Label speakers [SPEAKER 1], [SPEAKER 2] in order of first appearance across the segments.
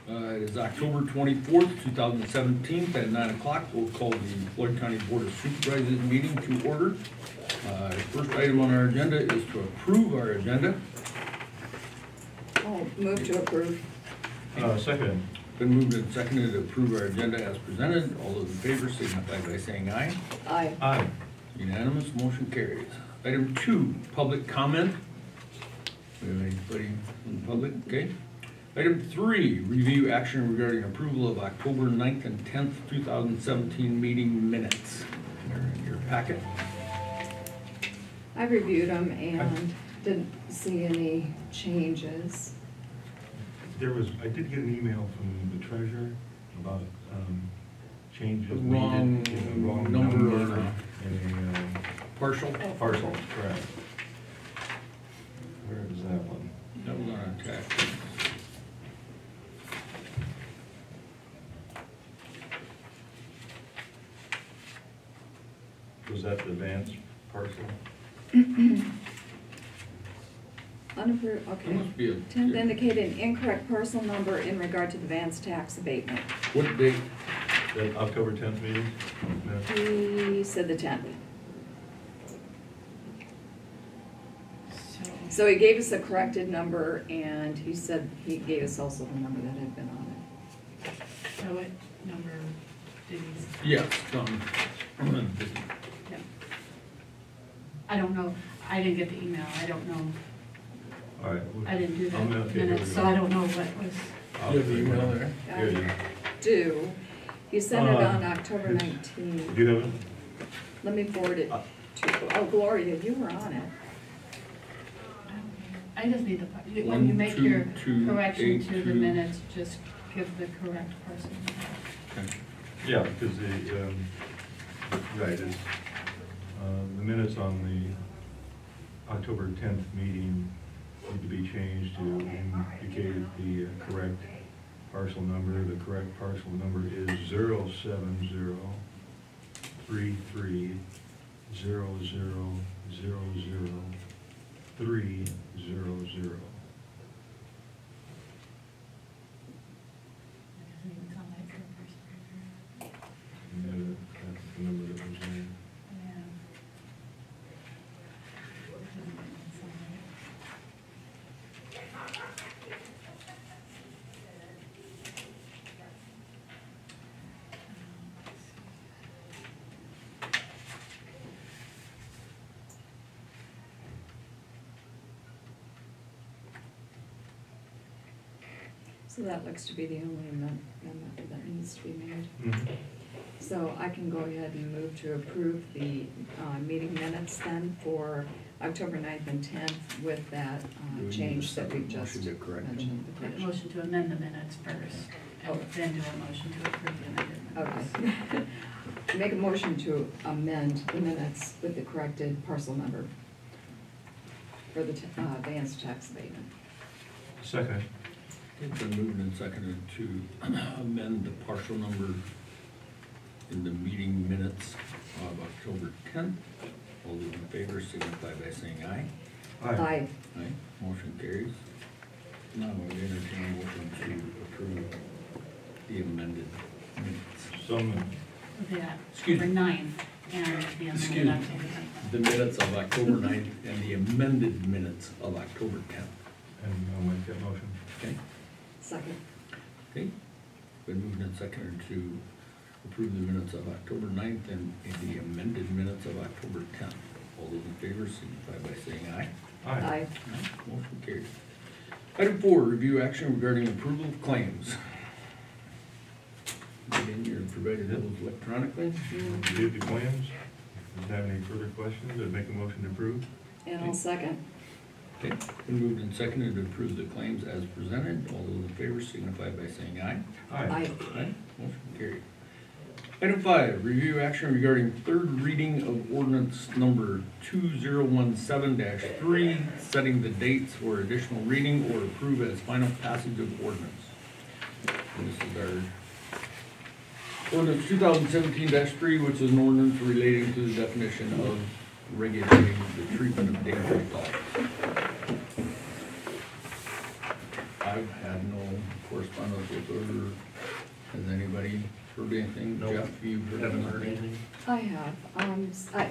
[SPEAKER 1] It is October 24th, 2017 at 9 o'clock. We'll call the Floyd County Board of Supervisors meeting to order. First item on our agenda is to approve our agenda.
[SPEAKER 2] I'll move to approve.
[SPEAKER 3] Second.
[SPEAKER 1] Been moved and seconded to approve our agenda as presented. All those in favor signify by saying aye.
[SPEAKER 2] Aye.
[SPEAKER 3] Aye.
[SPEAKER 1] Unanimous, motion carries. Item 2, public comment. We have anybody in the public? Okay. Item 3, review action regarding approval of October 9th and 10th, 2017 meeting minutes. They're in your packet.
[SPEAKER 2] I reviewed them and didn't see any changes.
[SPEAKER 3] I did get an email from the treasurer about changes
[SPEAKER 1] The
[SPEAKER 3] needed.
[SPEAKER 1] wrong
[SPEAKER 3] Yeah, wrong
[SPEAKER 1] number
[SPEAKER 3] number
[SPEAKER 1] or
[SPEAKER 3] and
[SPEAKER 1] partial.
[SPEAKER 3] partial, correct. Where is that one?
[SPEAKER 1] That was on attack.
[SPEAKER 3] Was that the advance parcel?
[SPEAKER 2] Unapproved,
[SPEAKER 1] There
[SPEAKER 2] okay.
[SPEAKER 1] must be a.
[SPEAKER 2] 10th indicated an incorrect parcel number in regard to the Vance tax abatement.
[SPEAKER 1] What date?
[SPEAKER 3] That October 10th meeting? No.
[SPEAKER 2] He said the 10th. So he gave us a corrected number and he said he gave us also the number that had been on it.
[SPEAKER 4] So what number did he say?
[SPEAKER 1] Yes.
[SPEAKER 4] Yeah. I don't know, I didn't get the email, I don't know,
[SPEAKER 3] All right.
[SPEAKER 4] I didn't do the
[SPEAKER 3] I'm gonna- okay, here
[SPEAKER 4] minutes,
[SPEAKER 3] we
[SPEAKER 4] so
[SPEAKER 3] go.
[SPEAKER 4] I don't know what was.
[SPEAKER 1] You have the email there?
[SPEAKER 3] Here you
[SPEAKER 2] I do. He sent it on October
[SPEAKER 3] Do
[SPEAKER 2] 19th.
[SPEAKER 3] you have it?
[SPEAKER 2] Let me forward it to, oh, Gloria, you were on it.
[SPEAKER 4] I just need the, when
[SPEAKER 1] 1,
[SPEAKER 4] you make
[SPEAKER 1] 2,
[SPEAKER 4] your
[SPEAKER 1] 2,
[SPEAKER 4] correction
[SPEAKER 1] 8,
[SPEAKER 4] to the
[SPEAKER 1] 2.
[SPEAKER 4] minutes, just give the correct person.
[SPEAKER 1] Okay.
[SPEAKER 3] Yeah, because right, it's, the minutes on the October 10th meeting need to be changed to indicate the correct parcel number. The correct parcel number is 0703300000300. And that's the number that was there.
[SPEAKER 2] So that looks to be the only amendment that needs to be made.
[SPEAKER 3] Mhm.
[SPEAKER 2] So I can go ahead and move to approve the meeting minutes then for October 9th and 10th with that
[SPEAKER 1] Do we need
[SPEAKER 2] change
[SPEAKER 1] a
[SPEAKER 2] that we
[SPEAKER 1] second
[SPEAKER 2] just
[SPEAKER 1] motion to correct?
[SPEAKER 2] mentioned. the
[SPEAKER 4] Make a
[SPEAKER 2] correction.
[SPEAKER 4] motion to amend the minutes first, and then do a motion to approve the amended minutes.
[SPEAKER 2] Okay. Make a motion to amend the minutes with the corrected parcel number for the Vance tax abatement.
[SPEAKER 3] Second.
[SPEAKER 1] It's been moved and seconded to amend the partial number in the meeting minutes of October 10th. All those in favor signify by saying aye.
[SPEAKER 2] Aye.
[SPEAKER 1] Aye. Motion carries. Now I would entertain a motion to approve the amended minutes.
[SPEAKER 3] So moved.
[SPEAKER 4] Yeah,
[SPEAKER 1] Excuse
[SPEAKER 4] October
[SPEAKER 1] me.
[SPEAKER 4] 9th and the
[SPEAKER 1] Excuse
[SPEAKER 4] amended
[SPEAKER 1] me.
[SPEAKER 4] October 10th.
[SPEAKER 1] The minutes of October 9th and the amended minutes of October 10th.
[SPEAKER 3] And I'll make that motion.
[SPEAKER 1] Okay?
[SPEAKER 2] Second.
[SPEAKER 1] Okay. Been moved and seconded to approve the minutes of October 9th and the amended minutes of October 10th. All those in favor signify by saying aye.
[SPEAKER 2] Aye.
[SPEAKER 1] Aye. Motion carries. Item 4, review action regarding approval of claims. Again, you're provided those electronically.
[SPEAKER 3] Reviewed the claims. Does have any further questions? I'd make a motion to approve.
[SPEAKER 2] And I'll second.
[SPEAKER 1] Okay, been moved and seconded to approve the claims as presented. All those in favor signify by saying aye.
[SPEAKER 2] Aye.
[SPEAKER 1] Aye. Motion carried. Item 5, review action regarding third reading of ordinance number 2017-3, setting the dates for additional reading or approve as final passage of ordinance. And this is our ordinance 2017-3, which is an ordinance relating to the definition of regulating the treatment of dangerous dogs. I I've had no correspondence with her. Has anybody heard anything?
[SPEAKER 3] Nope.
[SPEAKER 1] Jeff, you've heard anything?
[SPEAKER 2] I have.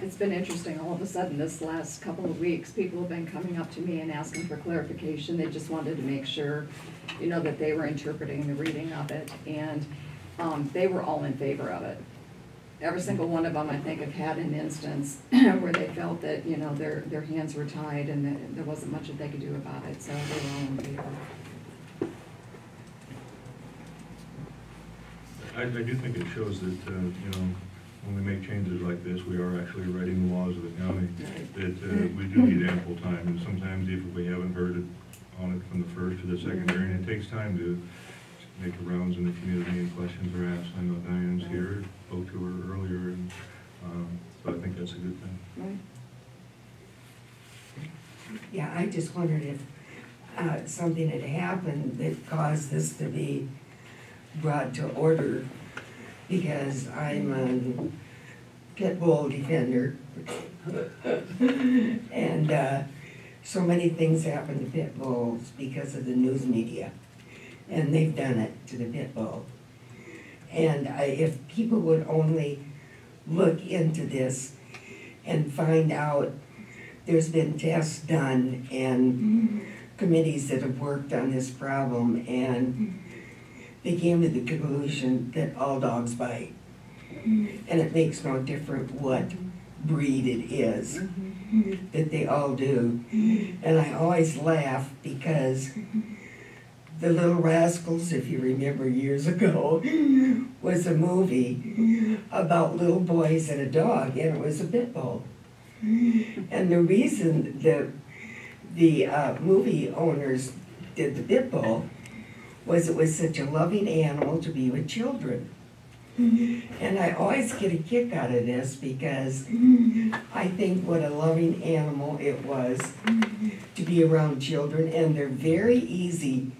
[SPEAKER 2] It's been interesting, all of a sudden, this last couple of weeks, people have been coming up to me and asking for clarification. They just wanted to make sure, you know, that they were interpreting the reading of it, and they were all in favor of it. Every single one of them, I think, have had an instance where they felt that, you know, their hands were tied and that there wasn't much that they could do about it, so they were all in favor.
[SPEAKER 3] I do think it shows that, you know, when we make changes like this, we are actually writing the laws of the county, that we do need ample time, and sometimes if we haven't heard it on it from the first to the second hearing, it takes time to make the rounds in the community and questions are asked. I know Diane's here, spoke to her earlier, and so I think that's a good thing.
[SPEAKER 2] Right.
[SPEAKER 5] Yeah, I just wondered if something had happened that caused this to be brought to order, because I'm a pit bull defender. And so many things happen to pit bulls because of the news media, and they've done it to the pit bull. And if people would only look into this and find out there's been tests done and committees that have worked on this problem, and they came to the conclusion that all dogs bite. And it makes no difference what breed it is, that they all do. And I always laugh because The Little Rascals, if you remember years ago, was a movie about little boys and a dog, and it was a pit bull. And the reason the movie owners did the pit bull was it was such a loving animal to be with children. And I always get a kick out of this because I think what a loving animal it was to be around children, and they're very easy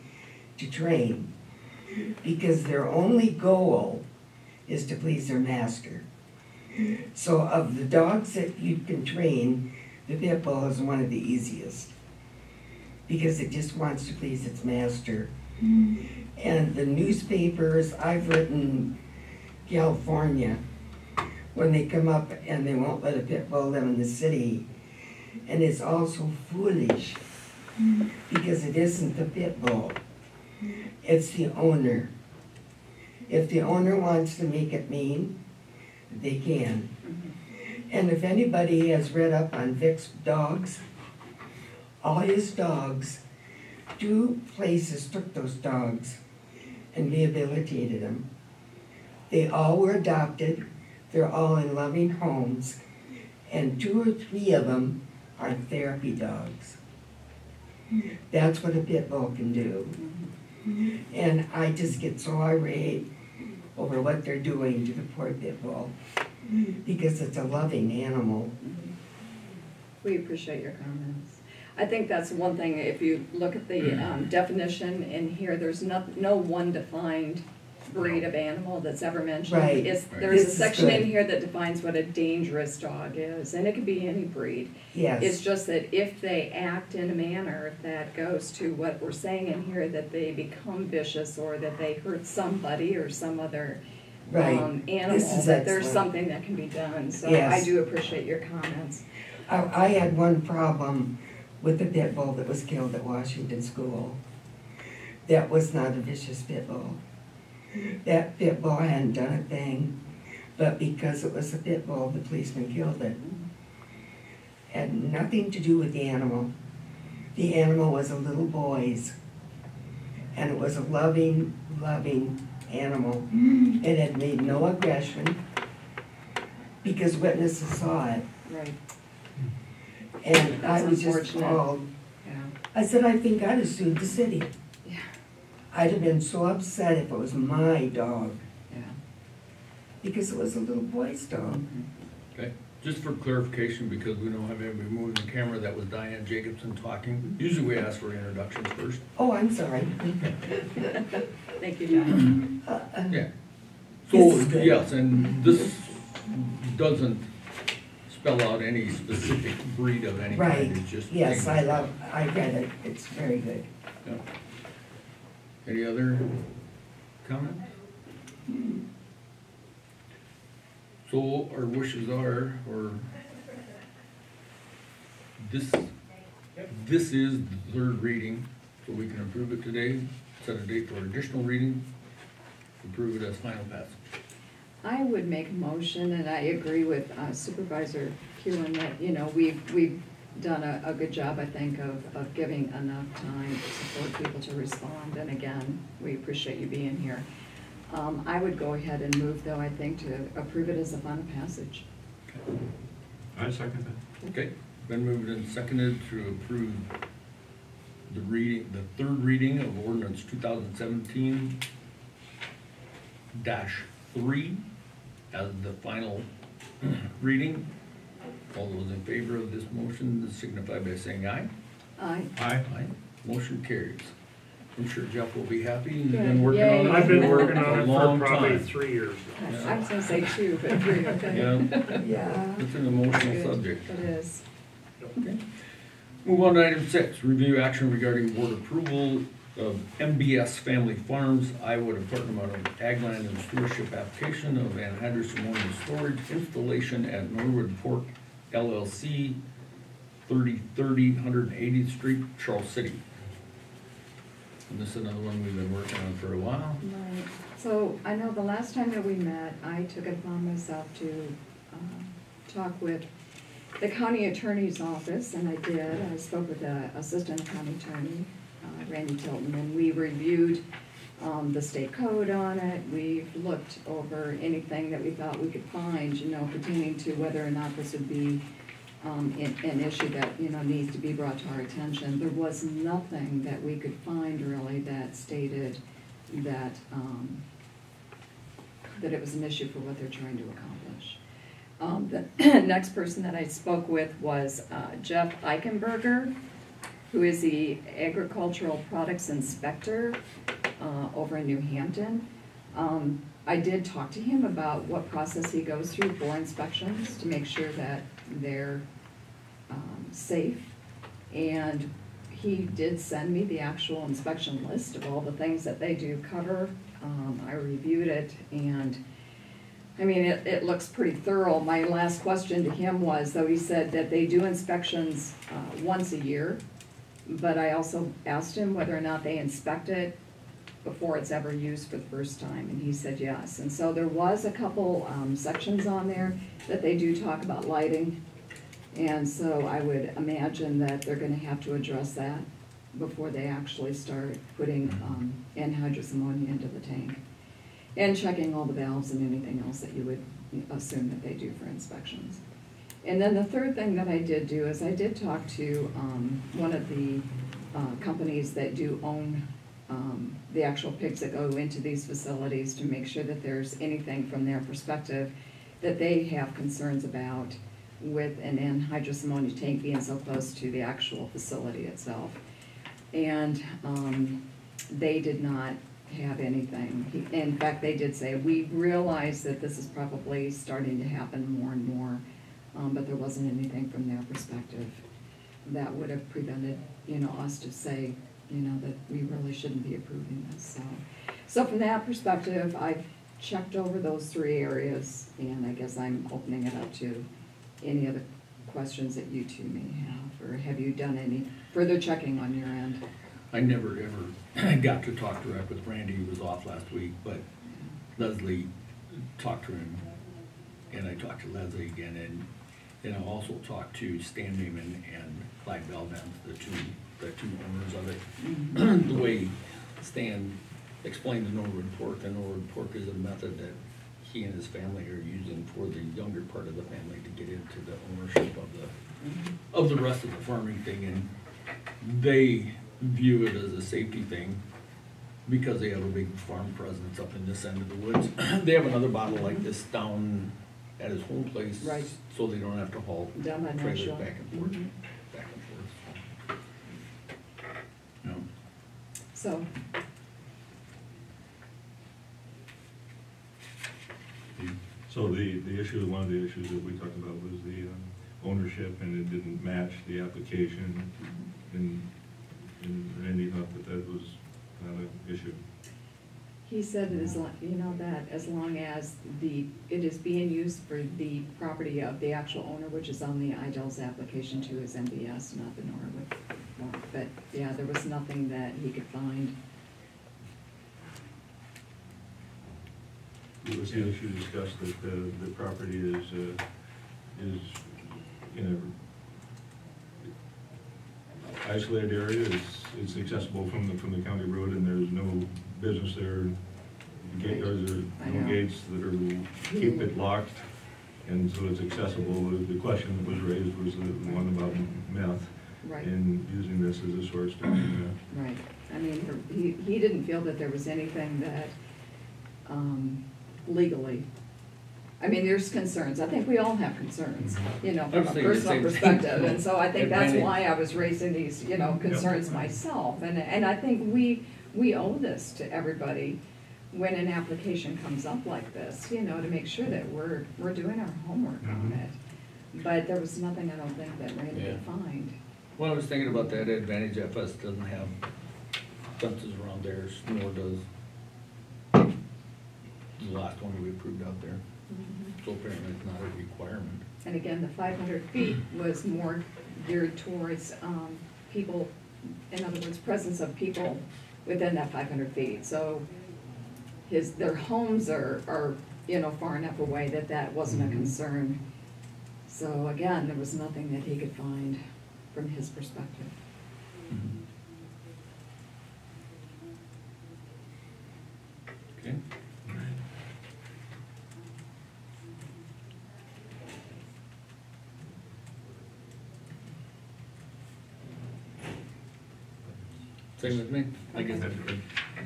[SPEAKER 5] to train because their only goal is to please their master. So of the dogs that you can train, the pit bull is one of the easiest because it just wants to please its master. And the newspapers, I've written California, when they come up and they won't let a pit bull live in the city, and it's also foolish because it isn't the pit bull, it's the owner. If the owner wants to make it mean, they can. And if anybody has read up on Vic's dogs, all his dogs, 2 places took those dogs and rehabilitated them. They all were adopted, they're all in loving homes, and 2 or 3 of them are therapy dogs. That's what a pit bull can do. And I just get so irate over what they're doing to the poor pit bull because it's a loving animal.
[SPEAKER 2] We appreciate your comments. I think that's one thing, if you look at the definition in here, there's no one defined breed of animal that's ever mentioned.
[SPEAKER 5] Right.
[SPEAKER 2] There's a
[SPEAKER 5] This is
[SPEAKER 2] section in
[SPEAKER 5] good.
[SPEAKER 2] here that defines what a dangerous dog is, and it could be any breed.
[SPEAKER 5] Yes.
[SPEAKER 2] It's just that if they act in a manner that goes to what we're saying in here, that they become vicious or that they hurt somebody or some other
[SPEAKER 5] Right.
[SPEAKER 2] animal,
[SPEAKER 5] This is
[SPEAKER 2] that there's
[SPEAKER 5] excellent.
[SPEAKER 2] something that can be done. So
[SPEAKER 5] Yes.
[SPEAKER 2] I do appreciate your comments.
[SPEAKER 5] I had one problem with the pit bull that was killed at Washington School. That was not a vicious pit bull. That pit bull hadn't done a thing, but because it was a pit bull, the policeman killed it. Had nothing to do with the animal. The animal was a little boy's, and it was a loving, loving animal. It had made no aggression because witnesses saw it.
[SPEAKER 2] Right.
[SPEAKER 5] And
[SPEAKER 2] That's
[SPEAKER 5] I was just
[SPEAKER 2] unfortunate.
[SPEAKER 5] called.
[SPEAKER 2] Yeah.
[SPEAKER 5] I said, I think I'd have sued the city.
[SPEAKER 2] Yeah.
[SPEAKER 5] I'd have been so upset if it was my dog,
[SPEAKER 2] Yeah.
[SPEAKER 5] because it was a little boy's dog.
[SPEAKER 1] Okay, just for clarification, because we don't have anybody moving the camera, that was Diane Jacobson talking. Usually we ask for introductions first.
[SPEAKER 5] Oh, I'm sorry.
[SPEAKER 2] Thank you, John.
[SPEAKER 1] Yeah.
[SPEAKER 5] This
[SPEAKER 1] So,
[SPEAKER 5] is good.
[SPEAKER 1] yes, and this doesn't spell out any specific breed of any
[SPEAKER 5] Right,
[SPEAKER 1] kind, it's just.
[SPEAKER 5] yes, I
[SPEAKER 1] dangerous.
[SPEAKER 5] read it, it's very good.
[SPEAKER 1] Yeah. Any other comments? So our wishes are, or this is the third reading, so we can approve it today, set a date for additional reading, approve it as final passage.
[SPEAKER 2] I would make a motion, and I agree with Supervisor Kewen that, you know, we've done a good job, I think, of giving enough time for people to respond, and again, we appreciate you being here. I would go ahead and move, though, I think, to approve it as a final passage.
[SPEAKER 3] I second that.
[SPEAKER 1] Okay, been moved and seconded to approve the reading, the third reading of ordinance 2017-3 as the final reading. All those in favor of this motion signify by saying aye.
[SPEAKER 2] Aye.
[SPEAKER 3] Aye.
[SPEAKER 1] Aye. Motion carries. I'm sure Jeff will be happy. He's
[SPEAKER 2] Good.
[SPEAKER 1] been working on
[SPEAKER 2] Yay.
[SPEAKER 1] it.
[SPEAKER 6] I've been working on
[SPEAKER 1] a
[SPEAKER 6] it
[SPEAKER 1] long
[SPEAKER 6] for probably
[SPEAKER 1] time.
[SPEAKER 6] 3 years.
[SPEAKER 1] Yeah.
[SPEAKER 2] I was gonna say 2, but 3, okay.
[SPEAKER 1] Yeah,
[SPEAKER 5] Yeah.
[SPEAKER 1] it's an emotional
[SPEAKER 2] Good.
[SPEAKER 1] subject.
[SPEAKER 2] It is.
[SPEAKER 1] Okay. Move on to item 6, review action regarding board approval of MBS Family Farms, Iowa Department of Ag Land and Stewardship application of anhydrous ammonia storage installation at Norwood Pork LLC, 3030 180th Street, Charles City. And this is another one we've been working on for a while.
[SPEAKER 2] Right. So I know the last time that we met, I took it upon myself to talk with the county attorney's office, and I did. I spoke with the assistant county attorney, Randy Tilton, and we reviewed the state code on it. We've looked over anything that we thought we could find, you know, pertaining to whether or not this would be an issue that, you know, needs to be brought to our attention. There was nothing that we could find really that stated that, that it was an issue for what they're trying to accomplish. The next person that I spoke with was Jeff Eichenberger, who is the agricultural products inspector over in New Hampton. I did talk to him about what process he goes through for inspections to make sure that they're safe. And he did send me the actual inspection list of all the things that they do cover. I reviewed it, and I mean, it looks pretty thorough. My last question to him was, though, he said that they do inspections once a year, but I also asked him whether or not they inspect it before it's ever used for the first time, and he said yes. And so there was a couple sections on there that they do talk about lighting, and so I would imagine that they're gonna have to address that before they actually start putting anhydrous ammonia into the tank, and checking all the valves and anything else that you would assume that they do for inspections. And then the third thing that I did do is I did talk to one of the companies that do own the actual pigs that go into these facilities to make sure that there's anything from their perspective that they have concerns about with an anhydrous ammonia tank being so close to the actual facility itself. And they did not have anything. In fact, they did say, we realize that this is probably starting to happen more and more, but there wasn't anything from their perspective that would have prevented, you know, us to say, you know, that we really shouldn't be approving this. So from that perspective, I've checked over those 3 areas, and I guess I'm opening it up to any other questions that you two may have, or have you done any further checking on your end?
[SPEAKER 1] I never ever got to talk direct with Randy, he was off last week, but Leslie talked to him, and I talked to Leslie again, and I also talked to Stan Neiman and Clyde Belvin, the two owners of it. The way Stan explained the Norwood Pork is a method that he and his family are using for the younger part of the family to get into the ownership of the rest of the farming thing, and they view it as a safety thing because they have a big farm presence up in this end of the woods. They have another bottle like this down at his home place,
[SPEAKER 2] Right.
[SPEAKER 1] so they don't have to haul
[SPEAKER 2] Down by
[SPEAKER 1] trailers
[SPEAKER 2] Nashua.
[SPEAKER 1] back and forth,
[SPEAKER 2] Mhm.
[SPEAKER 1] back and forth. No.
[SPEAKER 2] So,
[SPEAKER 3] So the issue, one of the issues that we talked about was the ownership, and it didn't match the application. And Randy thought that was not an issue?
[SPEAKER 2] He said that that as long as it is being used for the property of the actual owner, which is on the Idell's application to his MBS, not the Norwood one. But, yeah, there was nothing that he could find.
[SPEAKER 3] It was the issue discussed that the property is in a isolated area, it's accessible from the county road, and there's no business there. There's
[SPEAKER 2] I
[SPEAKER 3] no
[SPEAKER 2] know.
[SPEAKER 3] gates that are, keep it locked, and so it's accessible. The question that was raised was the one about meth,
[SPEAKER 2] Right.
[SPEAKER 3] and using this as a source to do that.
[SPEAKER 2] Right. I mean, he didn't feel that there was anything that, legally, I mean, there's concerns. I think we all have concerns, from
[SPEAKER 1] I was
[SPEAKER 2] a
[SPEAKER 1] thinking the
[SPEAKER 2] personal
[SPEAKER 1] same thing.
[SPEAKER 2] perspective. And so I think that's
[SPEAKER 1] Advantage.
[SPEAKER 2] why I was raising these, concerns myself. And I think we owe this to everybody when an application comes up like this, to make sure that we're doing our homework on
[SPEAKER 3] Mhm.
[SPEAKER 2] it. But there was nothing, I don't think, that Randy
[SPEAKER 1] Yeah.
[SPEAKER 2] could find.
[SPEAKER 1] Well, I was thinking about that Advantage FS doesn't have fences around theirs, nor does the last one we approved out there. So apparently it's not a requirement.
[SPEAKER 2] And again, the 500 feet was more geared towards people, in other words, presence of people within that 500 feet. So their homes are far enough away that wasn't a concern. So again, there was nothing that he could find from his perspective.
[SPEAKER 1] Okay. Same with me, I guess.
[SPEAKER 2] Okay.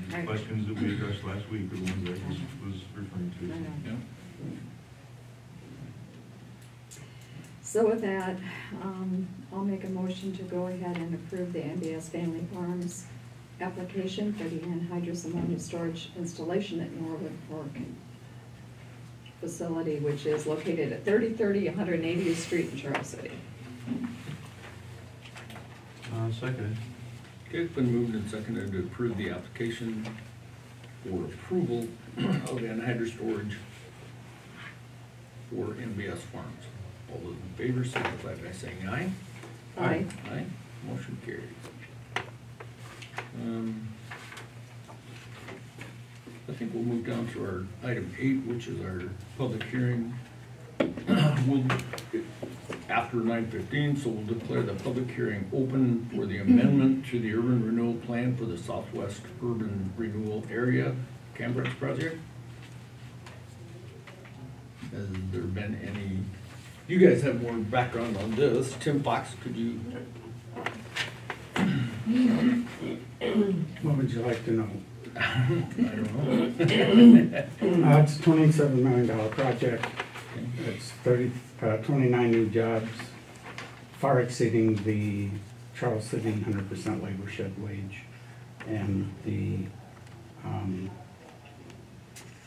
[SPEAKER 3] The questions that we addressed last week are the ones I was referring to.
[SPEAKER 2] I know.
[SPEAKER 1] Yeah.
[SPEAKER 2] So with that, I'll make a motion to go ahead and approve the MBS Family Farms application for the anhydrous ammonia storage installation at Norwood Fork facility, which is located at 3030 180th Street in Charles City.
[SPEAKER 3] Second.
[SPEAKER 1] Okay, it's been moved and seconded to approve the application for approval of anhydrous storage for NBS Farms. All those in favor signify by saying aye.
[SPEAKER 2] Aye.
[SPEAKER 1] Aye, motion carries. I think we'll move down to our item 8, which is our public hearing. We'll, after 9:15, so we'll declare the public hearing open for the amendment to the urban renewal plan for the Southwest Urban Renewal Area Campgrounds Project. Has there been any, you guys have more background on this. Tim Fox, could you?
[SPEAKER 6] What would you like to know?
[SPEAKER 1] I don't know.
[SPEAKER 6] It's a $27 million project. It's 29 new jobs, far exceeding the Charles City 100% labor shed wage. And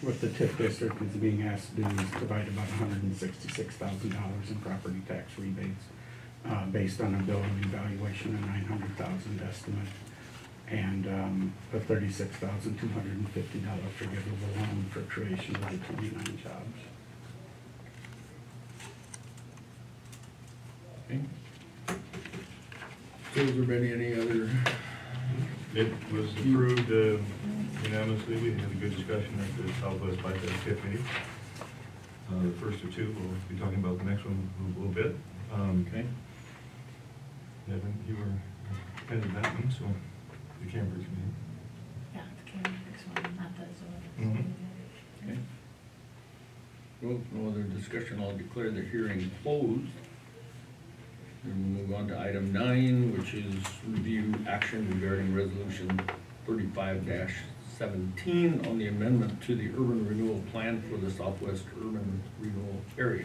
[SPEAKER 6] what the TIF district is being asked to do is provide about $166,000 in property tax rebates based on a bill of evaluation of $900,000 estimate, and a $36,250 forgivable loan for creation of the 29 jobs.
[SPEAKER 1] Okay. So has there been any other?
[SPEAKER 3] It was approved unanimously. We had a good discussion at the Southwest Bypass TIF meeting. The first of two, we'll be talking about the next one a little bit.
[SPEAKER 1] Okay.
[SPEAKER 3] Devin, you were headed that one, so the Cambridge meeting.
[SPEAKER 4] Yeah, the Cambridge one, not the
[SPEAKER 3] Mhm.
[SPEAKER 4] Zoll.
[SPEAKER 1] Okay. Well, no other discussion, I'll declare the hearing closed. And we'll move on to item 9, which is review action regarding resolution 35-17 on the amendment to the urban renewal plan for the Southwest Urban Renewal Area,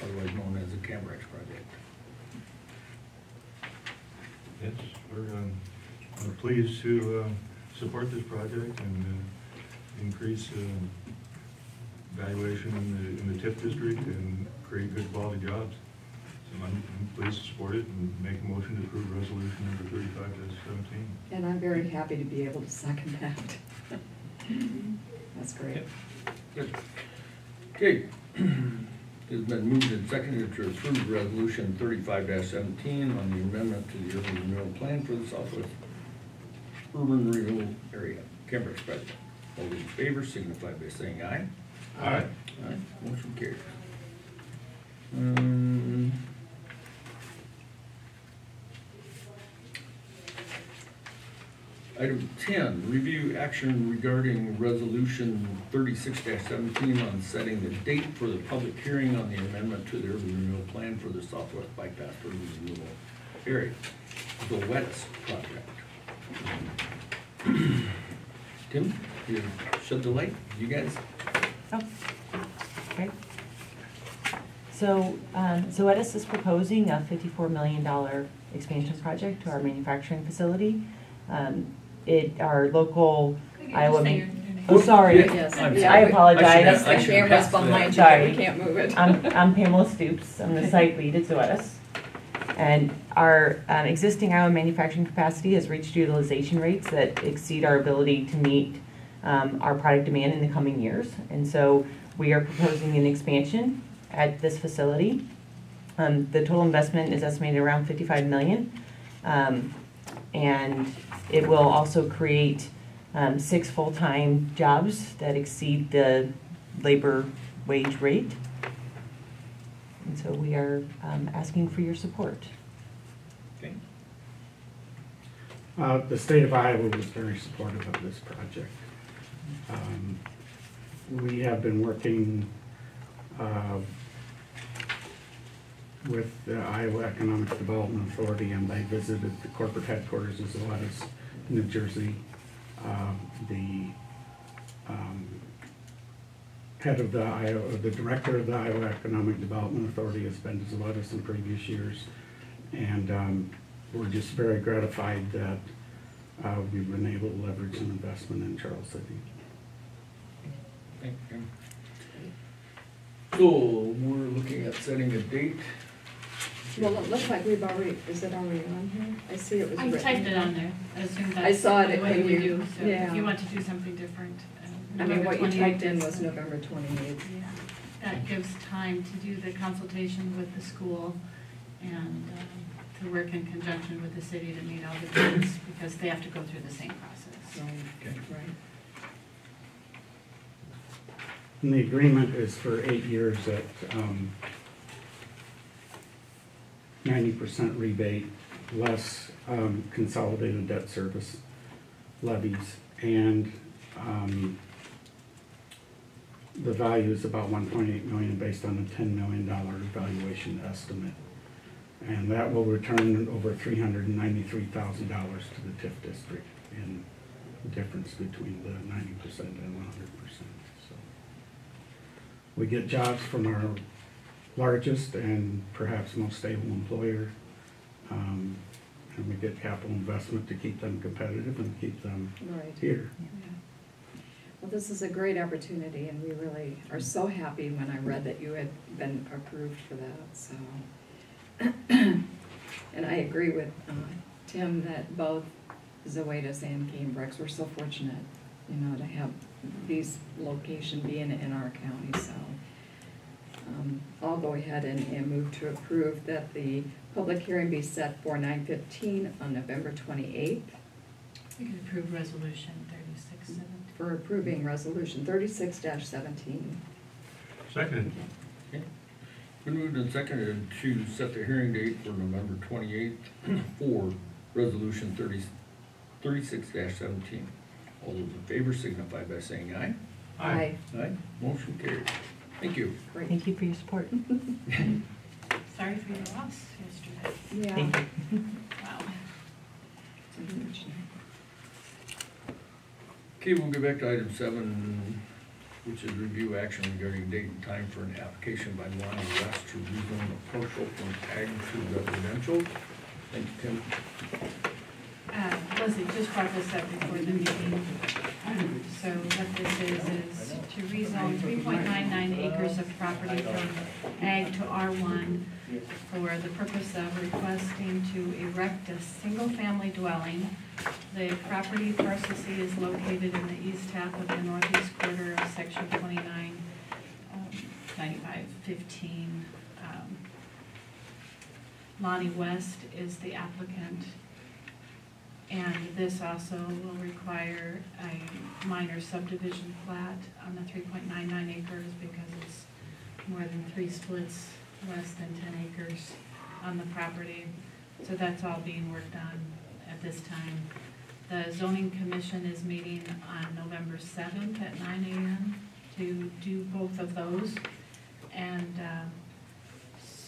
[SPEAKER 1] otherwise known as the Cambridge project.
[SPEAKER 3] Yes, we're pleased to support this project and increase valuation in the TIF district and create good quality jobs. So I'm pleased to support it and make a motion to approve resolution number 35-17.
[SPEAKER 2] And I'm very happy to be able to second that. That's great.
[SPEAKER 1] Good. Okay. It's been moved and seconded to approve resolution 35-17 on the amendment to the urban renewal plan for the Southwest Urban Renewal Area. Campbell's president. All those in favor signify by saying aye.
[SPEAKER 3] Aye.
[SPEAKER 1] Aye. Motion carries. Item 10, review action regarding resolution 36-17 on setting the date for the public hearing on the amendment to the urban renewal plan for the Southwest Bypass Urban Renewal Area, the WETS project. Tim, you shed the light, you guys?
[SPEAKER 7] Oh, okay. So Zoetis is proposing a $54 million expansion project to our manufacturing facility. Our local Iowa. Oh, sorry.
[SPEAKER 2] Yes.
[SPEAKER 7] I apologize.
[SPEAKER 2] That's the cameras behind you,
[SPEAKER 7] Sorry.
[SPEAKER 2] we can't move it.
[SPEAKER 7] I'm Pamela Stoops. I'm the site lead at Zoetis. And our existing Iowa manufacturing capacity has reached utilization rates that exceed our ability to meet our product demand in the coming years. And so we are proposing an expansion at this facility. The total investment is estimated around $55 million. And it will also create 6 full-time jobs that exceed the labor wage rate. And so we are asking for your support.
[SPEAKER 1] Okay.
[SPEAKER 6] The state of Iowa was very supportive of this project. We have been working with the Iowa Economic Development Authority, and they visited the corporate headquarters of Zoetis, New Jersey. The head of the director of the Iowa Economic Development Authority has been to Zoetis in previous years, and we're just very gratified that we've been able to leverage some investment in Charles City.
[SPEAKER 1] Thank you. So we're looking at setting a date.
[SPEAKER 2] Well, it looks like we've already, is it already on here? I see it was
[SPEAKER 4] I
[SPEAKER 2] written.
[SPEAKER 4] typed it on there, I assumed
[SPEAKER 2] I
[SPEAKER 4] that's
[SPEAKER 2] saw
[SPEAKER 4] the
[SPEAKER 2] it
[SPEAKER 4] way
[SPEAKER 2] when
[SPEAKER 4] we
[SPEAKER 2] you-
[SPEAKER 4] do, so
[SPEAKER 2] yeah.
[SPEAKER 4] if you want to do something different.
[SPEAKER 2] I mean, what you
[SPEAKER 4] November
[SPEAKER 2] typed
[SPEAKER 4] 28th
[SPEAKER 2] in
[SPEAKER 4] is
[SPEAKER 2] was
[SPEAKER 4] the-
[SPEAKER 2] November 28th.
[SPEAKER 4] Yeah, that gives time to do the consultation with the school and to work in conjunction with the city to meet all the needs, because they have to go through the same process.
[SPEAKER 1] Okay.
[SPEAKER 2] Right.
[SPEAKER 6] And the agreement is for 8 years at 90% rebate, less consolidated debt service levies, and the value is about $1.8 million based on a $10 million valuation estimate. And that will return over $393,000 to the TIF district in the difference between the 90% and 100%. So we get jobs from our largest and perhaps most stable employer, and we get capital investment to keep them competitive and keep them
[SPEAKER 2] Right.
[SPEAKER 6] here.
[SPEAKER 2] Yeah. Well, this is a great opportunity, and we really are so happy when I read that you had been approved for that, so. And I agree with Tim that both Zoetis and Cambrex, we're so fortunate, to have these location being in our county, so. I'll go ahead and move to approve that the public hearing be set for 9:15 on November 28th
[SPEAKER 4] We could approve resolution 36-17.
[SPEAKER 2] for approving resolution 36-17.
[SPEAKER 3] Second.
[SPEAKER 1] Okay. Been moved and seconded to set the hearing date for November 28th for resolution 36-17. All those in favor signify by saying aye.
[SPEAKER 2] Aye.
[SPEAKER 1] Aye. Motion carries. Thank you.
[SPEAKER 2] Great.
[SPEAKER 7] Thank you for your support.
[SPEAKER 4] Sorry for your loss yesterday.
[SPEAKER 2] Yeah.
[SPEAKER 7] Thank you.
[SPEAKER 4] Wow.
[SPEAKER 1] Okay, we'll get back to item 7, which is review action regarding date and time for an application by Lonnie West to rezone a parcel from ag to residential. Thank you, Tim.
[SPEAKER 4] Leslie just brought this up before the meeting. So what this is to rezone 3.99 acres of property from ag to R1 for the purpose of requesting to erect a single-family dwelling. The property parcel C is located in the east half of the northeast quarter of section 29, 9515. Lonnie West is the applicant. And this also will require a minor subdivision plat on the 3.99 acres because it's more than 3 splits, less than 10 acres on the property. So that's all being worked on at this time. The zoning commission is meeting on November 7th at 9 a.m. to do both of those. And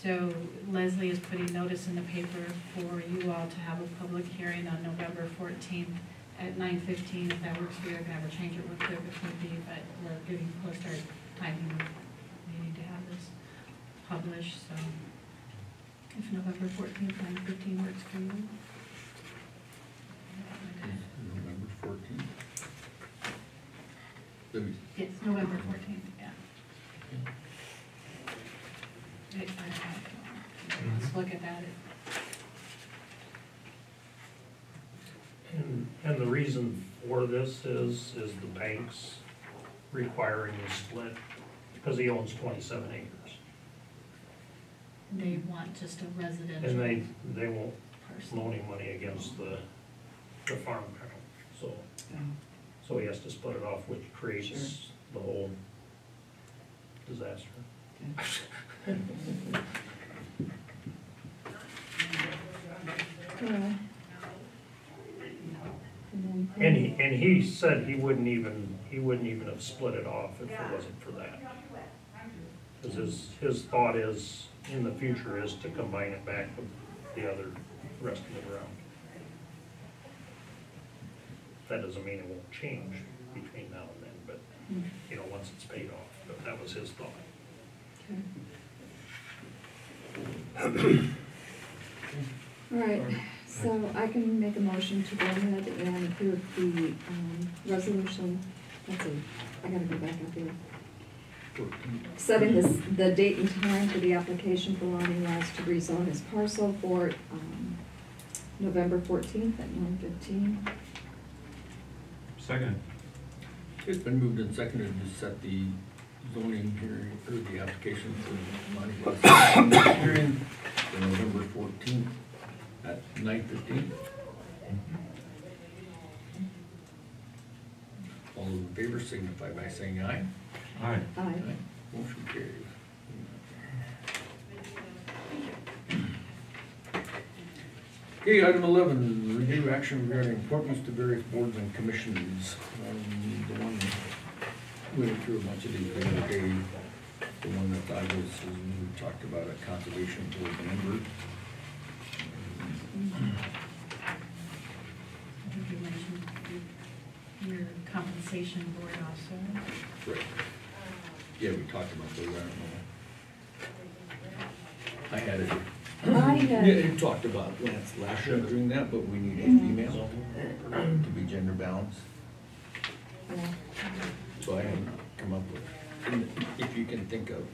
[SPEAKER 4] so Leslie is putting notice in the paper for you all to have a public hearing on November 14th at 9:15. If that works for you, I can have her change it real quick if need be, but we're getting close to our timing. We need to have this published, so if November 14th, 9:15 works for you.
[SPEAKER 1] November 14th.
[SPEAKER 4] Yes, November 14th, yeah. Let's look at that.
[SPEAKER 8] And the reason for this is the bank's requiring a split because he owns 27 acres.
[SPEAKER 4] They want just a residential.
[SPEAKER 8] And they won't
[SPEAKER 4] person.
[SPEAKER 8] loan him money against the farm account, so he has to split it off, which creates the whole disaster. And he said he wouldn't even have split it off if it wasn't for that. Because his thought is, in the future, is to combine it back with the other rest of the ground. That doesn't mean it won't change between now and then, but, you know, once it's paid off, but that was his thought.
[SPEAKER 2] All right, so I can make a motion to go ahead and approve the resolution. Let's see, I gotta go back up here. Setting the date and time for the application for Lonnie West to rezone his parcel for November 14th at 9:15.
[SPEAKER 3] Second.
[SPEAKER 1] It's been moved and seconded to set the zoning hearing, or the application for Lonnie West hearing for November 14th at 9:15. All those in favor signify by saying aye.
[SPEAKER 3] Aye.
[SPEAKER 2] Aye.
[SPEAKER 1] Motion carries. Okay, item 11, review action regarding appointments to various boards and commissions. The one, we went through a bunch of these the other day. The one that I was, we talked about a conservation board member.
[SPEAKER 4] I think you mentioned your compensation board also.
[SPEAKER 1] Right. Yeah, we talked about those, I don't know. I had it. Yeah, it talked about Lance Lasher doing that, but we need a female to be gender balanced. So I haven't come up with, if you can think of,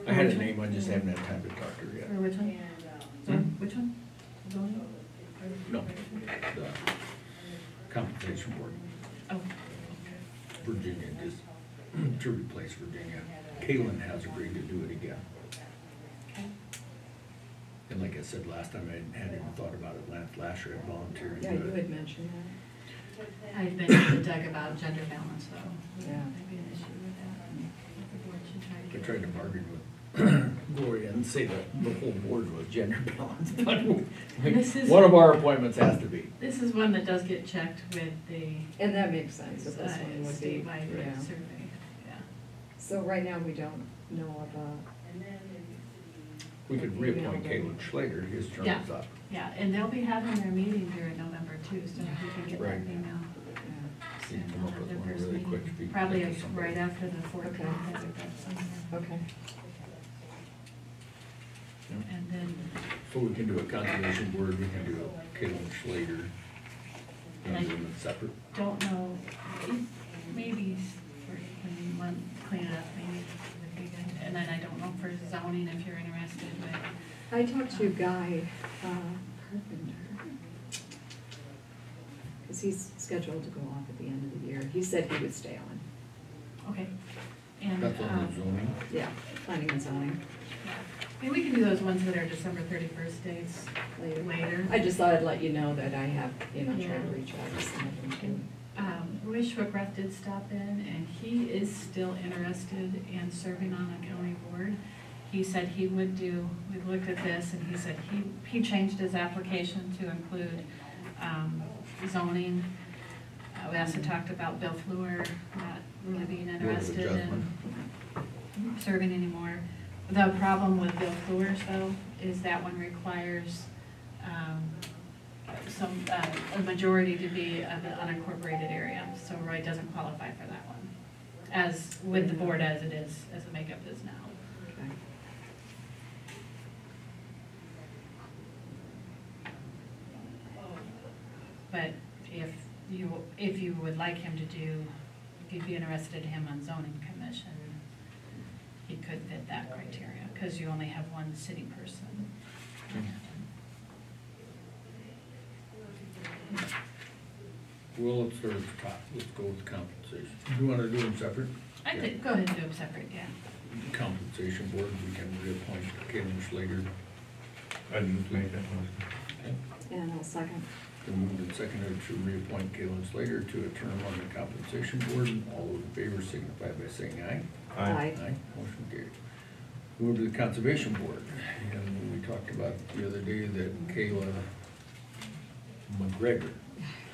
[SPEAKER 1] I had a name, I just haven't had time to talk to her yet.
[SPEAKER 4] Or which one? Which one? Zoning?
[SPEAKER 1] No, the compensation board,
[SPEAKER 4] Oh,
[SPEAKER 1] Virginia, just to replace Virginia. Kaylin has agreed to do it again.
[SPEAKER 4] okay.
[SPEAKER 1] And like I said last time, I hadn't even thought about it, Lance Lasher had volunteered to
[SPEAKER 2] Yeah, you
[SPEAKER 1] do it.
[SPEAKER 2] had mentioned that.
[SPEAKER 4] I've been to Doug about gender balance, so
[SPEAKER 2] Yeah.
[SPEAKER 4] maybe an issue with that. The board should try to
[SPEAKER 1] I
[SPEAKER 4] get.
[SPEAKER 1] tried to bargain with Gloria and say that the whole board was gender balanced, but
[SPEAKER 4] This is-
[SPEAKER 1] one of our appointments has to be.
[SPEAKER 4] This is one that does get checked with the
[SPEAKER 2] And that makes sense, if this one would be,
[SPEAKER 4] statewide
[SPEAKER 2] yeah.
[SPEAKER 4] survey, yeah.
[SPEAKER 2] So right now, we don't know of
[SPEAKER 1] We could reappoint Caleb Schlager, his term
[SPEAKER 4] Yeah.
[SPEAKER 1] is up.
[SPEAKER 4] Yeah, and they'll be having their meeting during November too, so if we can get
[SPEAKER 1] Right.
[SPEAKER 4] that email.
[SPEAKER 1] See, come up with
[SPEAKER 4] Their
[SPEAKER 1] one
[SPEAKER 4] first
[SPEAKER 1] really quick,
[SPEAKER 4] meeting.
[SPEAKER 1] if you can
[SPEAKER 4] Probably
[SPEAKER 1] think of somebody.
[SPEAKER 4] right after the 14th,
[SPEAKER 2] Okay.
[SPEAKER 4] I think that's somewhere.
[SPEAKER 2] Okay.
[SPEAKER 4] And then,
[SPEAKER 1] So we can do a conservation board, we can do a Caleb Schlager.
[SPEAKER 4] And I
[SPEAKER 1] Separate.
[SPEAKER 4] don't know, maybe for when you want to clean it up, maybe it would be good. And then I don't know for zoning if you're interested, but
[SPEAKER 2] I talked to Guy Carpenter, because he's scheduled to go off at the end of the year. He said he would stay on.
[SPEAKER 4] okay. And,
[SPEAKER 1] That's on the zoning.
[SPEAKER 2] Yeah, planning and zoning
[SPEAKER 4] maybe we can do those ones that are December 31st dates
[SPEAKER 2] later.
[SPEAKER 4] later.
[SPEAKER 2] I just thought I'd let you know that I have, you know,
[SPEAKER 4] Yeah.
[SPEAKER 2] tried to reach out to some of them too.
[SPEAKER 4] Roy Schwickroth did stop in, and he is still interested in serving on a county board. He said he would do, we looked at this, and he said he changed his application to include zoning. We also talked about Bill Fleur not really being interested in serving anymore. The problem with Bill Fleur's, though, is that one requires a majority to be of an unincorporated area, so Roy doesn't qualify for that one, as with the board as it is, as the makeup is now.
[SPEAKER 2] Okay.
[SPEAKER 4] But if you would like him to do, if you'd be interested in him on zoning commission, he could fit that criteria, because you only have one city person.
[SPEAKER 1] Well, let's start at the top. Let's go with compensation. Do you want to do them separate?
[SPEAKER 4] I think, go ahead and do them separate, yeah.
[SPEAKER 1] Compensation board, we can reappoint Caitlin Slater.
[SPEAKER 3] I didn't make that motion.
[SPEAKER 1] Okay.
[SPEAKER 2] And I'll second.
[SPEAKER 1] Been moved and seconded to reappoint Caitlin Slater to a term on the compensation board. All those in favor signify by saying aye.
[SPEAKER 2] Aye.
[SPEAKER 1] Aye, motion carried. Move to the conservation board, and we talked about the other day that Kayla McGregor,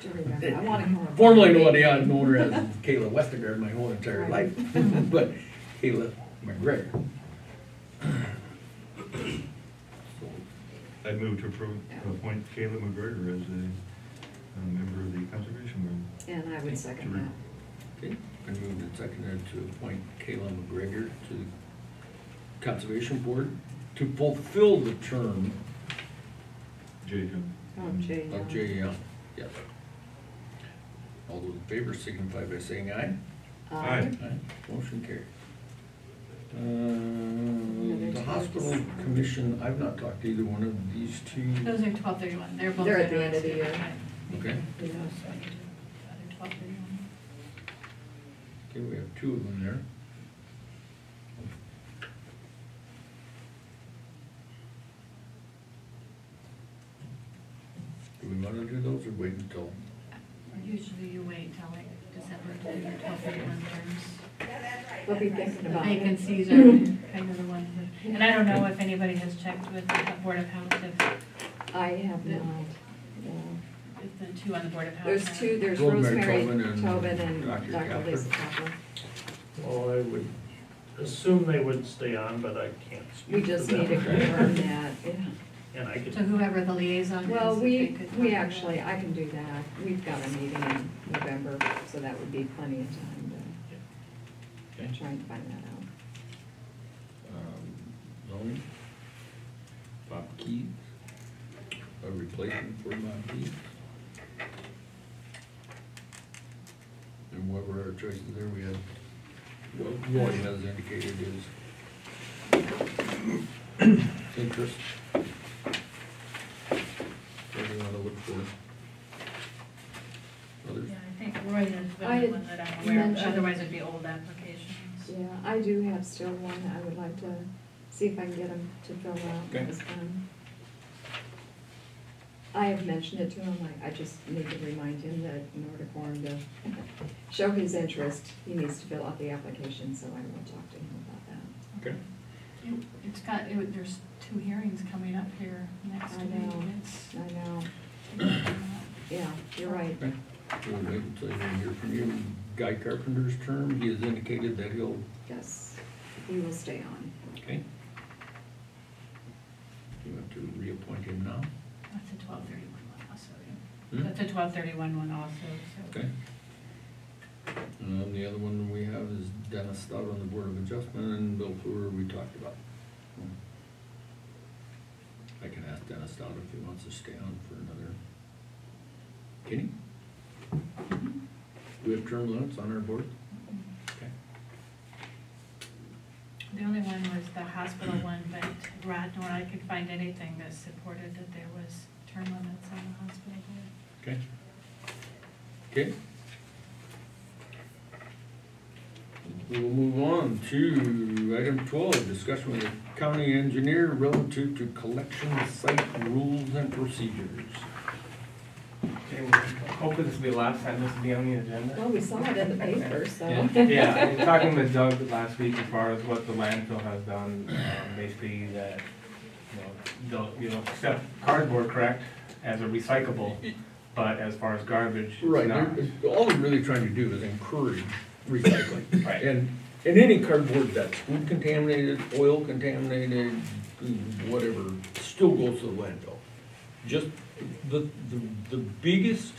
[SPEAKER 2] Do remember, I want to call her.
[SPEAKER 1] formerly known her as Kayla Westergaard my whole entire life, but Kayla McGregor.
[SPEAKER 3] I'd move to appoint Caleb McGregor as a member of the conservation board.
[SPEAKER 2] And I would second that.
[SPEAKER 1] Okay, been moved and seconded to appoint Kayla McGregor to the conservation board to fulfill the term
[SPEAKER 3] Jacob.
[SPEAKER 1] of Jay Young. Yes. All those in favor signify by saying aye.
[SPEAKER 3] Aye.
[SPEAKER 1] Aye, motion carried. The hospital commission, I've not talked to either one of these two.
[SPEAKER 4] Those are 12/31, they're both.
[SPEAKER 2] They're at the end of the year.
[SPEAKER 1] Okay,
[SPEAKER 2] Yeah.
[SPEAKER 4] So I can do the other 12/31.
[SPEAKER 1] okay, we have two of them there. Do we want to do those or wait until?
[SPEAKER 4] Usually you wait till like December to do your 12/31 terms.
[SPEAKER 2] We'll be thinking
[SPEAKER 4] The
[SPEAKER 2] about it.
[SPEAKER 4] vacancies are kind of the ones that, and I don't know if anybody has checked with the Board of Health
[SPEAKER 2] I have not. Yeah.
[SPEAKER 4] if the two on the Board of Health.
[SPEAKER 2] There's two, there's
[SPEAKER 1] Rosemary
[SPEAKER 2] Rosemary
[SPEAKER 1] Tobin and
[SPEAKER 2] Tobin and
[SPEAKER 1] Dr.
[SPEAKER 2] Dr.
[SPEAKER 1] Kapler.
[SPEAKER 2] Lisa Kapler.
[SPEAKER 8] Well, I would assume they would stay on, but I can't speak
[SPEAKER 2] We
[SPEAKER 8] to
[SPEAKER 2] just
[SPEAKER 8] them.
[SPEAKER 2] need to confirm that, yeah.
[SPEAKER 8] And I
[SPEAKER 4] So
[SPEAKER 8] could,
[SPEAKER 4] whoever the liaison is.
[SPEAKER 2] Well,
[SPEAKER 4] if
[SPEAKER 2] we
[SPEAKER 4] they could talk
[SPEAKER 2] actually,
[SPEAKER 4] about
[SPEAKER 2] I can do that. We've got a meeting in November, so that would be plenty of time to
[SPEAKER 1] Okay.
[SPEAKER 2] try and find that out.
[SPEAKER 1] Zoning. Bob Keys. A replacement for Bob Keys. And what were our choices there? We had, well, Roy has indicated his interest. What do you want to look for? Others?
[SPEAKER 4] Yeah, I think Roy is the
[SPEAKER 2] I
[SPEAKER 4] only
[SPEAKER 2] had
[SPEAKER 4] one that I'm aware of,
[SPEAKER 2] mentioned-
[SPEAKER 4] otherwise it'd be old applications.
[SPEAKER 2] Yeah, I do have still one. I would like to see if I can get him to fill out.
[SPEAKER 1] Okay.
[SPEAKER 2] This time. I have mentioned it to him. I just need to remind him that in order for him to show his interest, he needs to fill out the application, so I will talk to him about that.
[SPEAKER 1] Okay.
[SPEAKER 4] It's got, there's 2 hearings coming up here next
[SPEAKER 2] I
[SPEAKER 4] week.
[SPEAKER 2] know.
[SPEAKER 4] It's,
[SPEAKER 2] I know. Yeah, you're right.
[SPEAKER 1] Okay. We'll wait until you hear from you. Guy Carpenter's term, he has indicated that he'll,
[SPEAKER 2] Yes, he will stay on.
[SPEAKER 1] okay. You want to reappoint him now?
[SPEAKER 4] that's a 12/31 one also.
[SPEAKER 1] Hmm?
[SPEAKER 4] That's a 12/31 one also, so.
[SPEAKER 1] Okay. The other one we have is Dennis Stout on the Board of Adjustment, and Bill Fleur we talked about. I can ask Dennis Stout if he wants to stay on for another. Kenny? Do we have term limits on our board? Okay.
[SPEAKER 4] The only one was the hospital one, but Rod, nor I could find anything that supported that there was term limits on the hospital board.
[SPEAKER 1] Okay. Okay. We will move on to item 12, discussion with the county engineer relative to collection site rules and procedures.
[SPEAKER 9] Okay, well, hopefully this will be the last time this will be on the agenda.
[SPEAKER 2] Well, we saw it in the paper, so.
[SPEAKER 9] Yeah, and talking with Doug last week as far as what the landfill has done, basically that, they'll accept cardboard, correct, as a recyclable, but as far as garbage, it's
[SPEAKER 1] Right,
[SPEAKER 9] not.
[SPEAKER 1] all they're really trying to do is encourage recycling.
[SPEAKER 9] Right.
[SPEAKER 1] And any cardboard that's food contaminated, oil contaminated, whatever, still goes to the landfill. Just the biggest,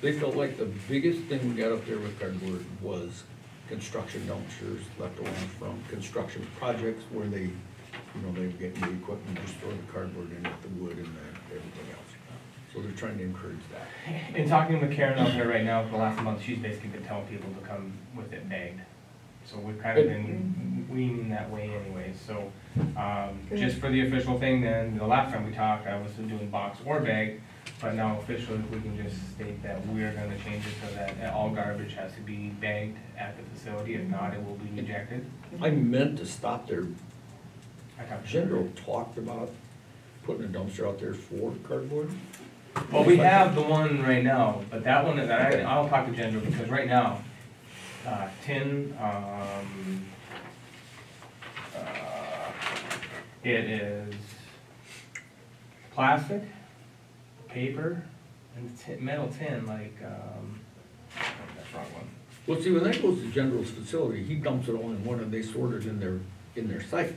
[SPEAKER 1] they felt like the biggest thing we got up there with cardboard was construction dumpsters, leftovers from construction projects where they would get new equipment, just throw the cardboard in with the wood and everything else. So they're trying to encourage that.
[SPEAKER 9] In talking with Karen out there right now for the last month, she's basically been telling people to come with it bagged. So we've kind of been weaning that way anyways, so, just for the official thing then, the last time we talked, I was doing box or bag, but now officially, we can just state that we're gonna change it so that all garbage has to be bagged at the facility, if not, it will be rejected.
[SPEAKER 1] I meant to stop there.
[SPEAKER 9] I talked to
[SPEAKER 1] General talked about putting a dumpster out there for cardboard.
[SPEAKER 9] Well, we have the one right now, but that one is, I'll talk to General, because right now, tin, it is plastic, paper, and metal tin, like, that's the wrong one.
[SPEAKER 1] Well, see, when that goes to General's facility, he dumps it all in one and they sort it in their site.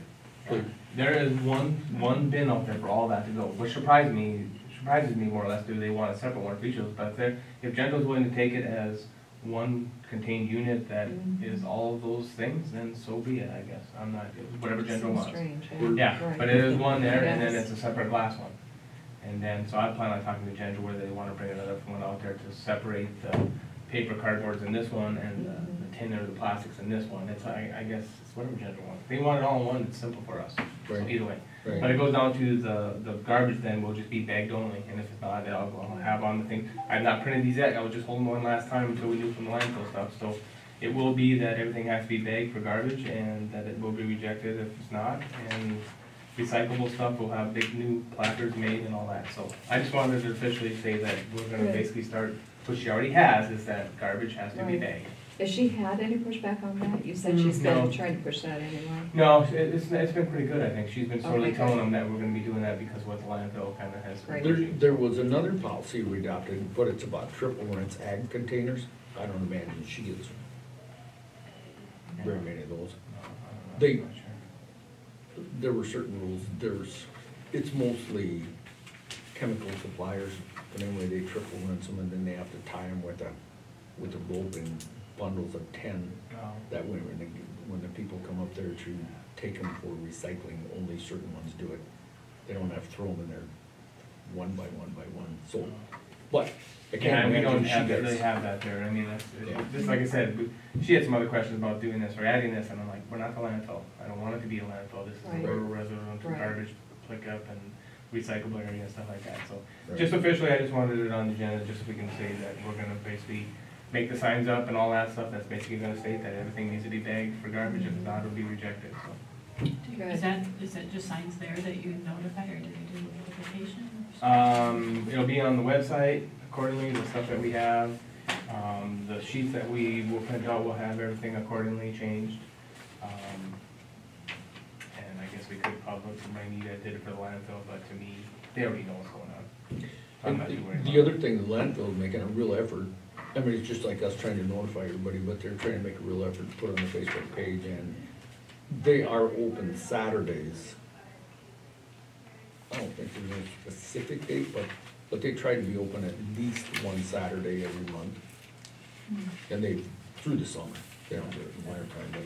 [SPEAKER 9] There is one bin out there for all that to go, which surprises me more or less, do they want a separate one for each of those, but if General's willing to take it as one contained unit that is all of those things, then so be it, I guess. I'm not, whatever General wants.
[SPEAKER 2] Strange,
[SPEAKER 9] Yeah,
[SPEAKER 2] Right.
[SPEAKER 9] but it is one there, and then
[SPEAKER 2] Yes.
[SPEAKER 9] it's a separate glass one. And then, so I plan on talking to General whether they wanna bring another one out there to separate the paper cardboards in this one and the tin or the plastics in this one. It's, I guess, it's whatever General wants. If they want it all in one, it's simple for us, so
[SPEAKER 1] Right.
[SPEAKER 9] either way.
[SPEAKER 1] Right.
[SPEAKER 9] But it goes down to the garbage then will just be bagged only, and if it's not, I'll have on the thing. I've not printed these yet, I was just holding one last time until we knew from the landfill stuff, so it will be that everything has to be bagged for garbage, and that it will be rejected if it's not, and recyclable stuff will have big new placards made and all that, so I just wanted to officially say that we're gonna
[SPEAKER 2] Good.
[SPEAKER 9] basically start, what she already has, is that garbage has to be
[SPEAKER 2] Right.
[SPEAKER 9] bagged.
[SPEAKER 2] Has she had any pushback on that? You said she's
[SPEAKER 9] No.
[SPEAKER 2] been trying to push that anyway.
[SPEAKER 9] No, it's been pretty good, I think, she's been slowly
[SPEAKER 2] Okay,
[SPEAKER 9] telling
[SPEAKER 2] good.
[SPEAKER 9] them that we're gonna be doing that because what the landfill kinda has.
[SPEAKER 2] Right.
[SPEAKER 1] There was another policy we adopted, but it's about triple rinse ag containers. I don't imagine she gets very many of those. They-
[SPEAKER 9] I'm not sure.
[SPEAKER 1] There were certain rules, it's mostly chemical suppliers, but anyway, they triple rinse them and then they have to tie them with a rope in bundles of 10.
[SPEAKER 9] No.
[SPEAKER 1] That way, when the people come up there to take them for recycling, only certain ones do it. They don't have to throw them in there one by one by one, so, but I
[SPEAKER 9] Yeah,
[SPEAKER 1] can't
[SPEAKER 9] we don't
[SPEAKER 1] imagine she
[SPEAKER 9] have that,
[SPEAKER 1] gets.
[SPEAKER 9] they have that there, I mean, that's,
[SPEAKER 1] Yeah.
[SPEAKER 9] just like I said, she had some other questions about doing this or adding this, and I'm like, we're not the landfill, I don't want it to be a landfill, this is
[SPEAKER 2] Right.
[SPEAKER 9] a rural residential
[SPEAKER 2] Right.
[SPEAKER 9] garbage pickup and recyclable area and stuff like that, so.
[SPEAKER 1] Right.
[SPEAKER 9] Just officially, I just wanted it on the agenda, just so we can say that we're gonna basically make the signs up and all that stuff, that's basically gonna state that everything needs to be bagged for garbage, if not, it'll be rejected, so.
[SPEAKER 4] Is that just signs there that you notify, or do you do notification?
[SPEAKER 9] It'll be on the website accordingly, the stuff that we have. The sheets that we will print out will have everything accordingly changed. And I guess we could publish, we might need, I did it for the landfill, but to me, they already know what's going on. So I'm not too worried
[SPEAKER 1] And
[SPEAKER 9] about
[SPEAKER 1] the
[SPEAKER 9] it.
[SPEAKER 1] other thing, the landfill is making a real effort, I mean, it's just like us trying to notify everybody, but they're trying to make a real effort to put on the Facebook page, and they are open Saturdays. I don't think there's a specific date, but they try to be open at least one Saturday every month. And through the summer, they don't do it in the winter time,